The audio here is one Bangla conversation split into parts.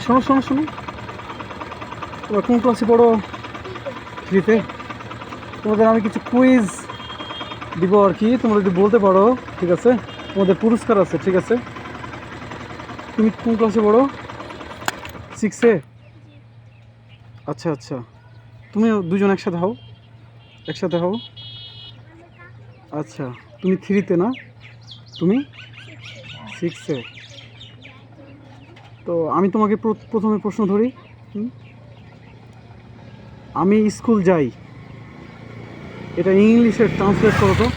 শোনো শোনো শোনো, তোমরা কোন ক্লাসে পড়ো? 3-তে। তোমাদের আমি কিছু কুইজ দিব আর কি, তোমরা যদি বলতে পারো ঠিক আছে, তোমাদের পুরস্কার আছে, ঠিক আছে? তুমি কোন ক্লাসে পড়ো? 6-এ। আচ্ছা আচ্ছা, তুমি দুজন একসাথে হও, একসাথে হও। আচ্ছা, তুমি 3-তে না, তুমি 6-এ। তো আমি তোমাকে প্রথমে প্রশ্ন ধরি। আমি স্কুল যাই, এটা ইংলিশে ট্রান্সলেট করো তো।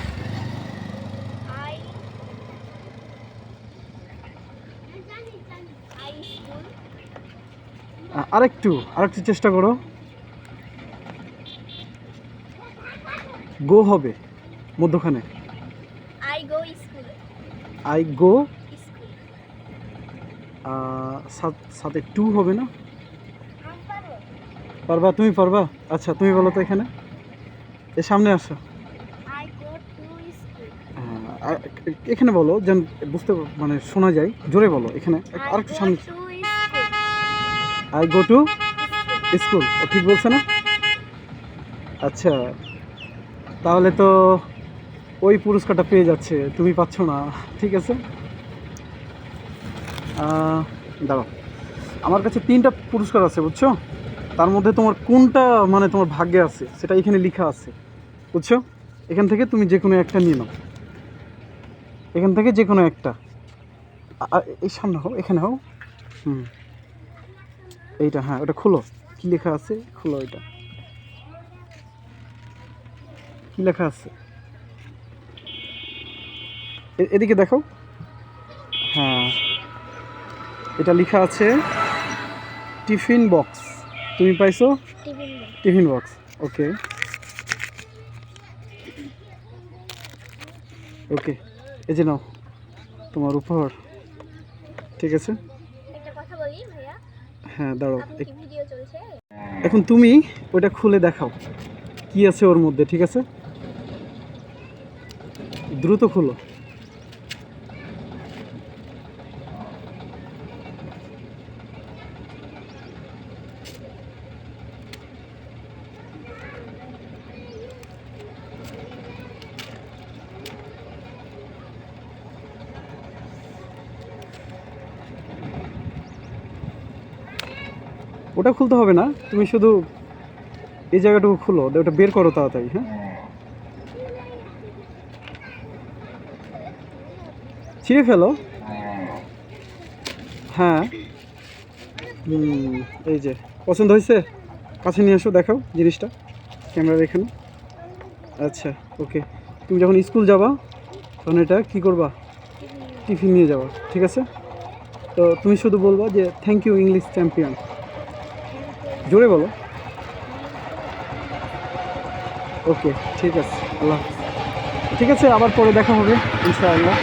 আরেকটু চেষ্টা করো। গো হবে মধ্যখানে। আই গো, সাথে টু হবে না? পারবা, তুমি পারবা? আচ্ছা তুমি বলো তো, এখানে এর সামনে আসো। হ্যাঁ, এখানে বলো যেন বুঝতে মানে শোনা যায়, জোরে বলো। এখানে আরেকটু সামনে। I go to school. ও ঠিক বলছে না? আচ্ছা, তাহলে তো ওই পুরস্কারটা পেয়ে যাচ্ছে, তুমি পাচ্ছ না, ঠিক আছে? দাঁড়াও, আমার কাছে 3টা পুরস্কার আছে বুঝছো, তার মধ্যে তোমার কোনটা মানে তোমার ভাগ্যে আছে সেটা এখানে লেখা আছে, বুঝছো? এখান থেকে তুমি যে কোনো একটা নিয়ে নাও, এখান থেকে যে কোনো একটা। এই সামনে হও, এখানে হও। এইটা, হ্যাঁ ওটা খোলো, কি লেখা আছে খোলো। এটা কি লেখা আছে? এদিকে দেখো। হ্যাঁ, এটা লেখা আছে টিফিন বক্স। তুমি পাইছো টিফিন বক্স। ওকে ওকে, এই যে নাও তোমার উপহার, ঠিক আছে? হ্যাঁ দাঁড়াও, এখন তুমি ওটা খুলে দেখাও কি আছে ওর মধ্যে, ঠিক আছে? দ্রুত খুলো। ওটা খুলতে হবে না, তুমি শুধু এই জায়গাটুকু খুলো, ওটা বের করো তাড়াতাড়ি। হ্যাঁ, ছিঁড়ে ফেলো। হ্যাঁ, এই যে পছন্দ হয়েছে, কাছে নিয়ে এসো, দেখাও জিনিসটা ক্যামেরার এখানে। আচ্ছা ওকে, তুমি যখন স্কুল যাবা তখন এটা কী করবা? টিফিন নিয়ে যাবা, ঠিক আছে? তো তুমি শুধু বলবা যে থ্যাংক ইউ ইংলিশ চ্যাম্পিয়ন, জোরে বলো। ওকে ঠিক আছে, আল্লাহ হাফিজ। ঠিক আছে, আবার পরে দেখা হবে ইনশাআল্লাহ।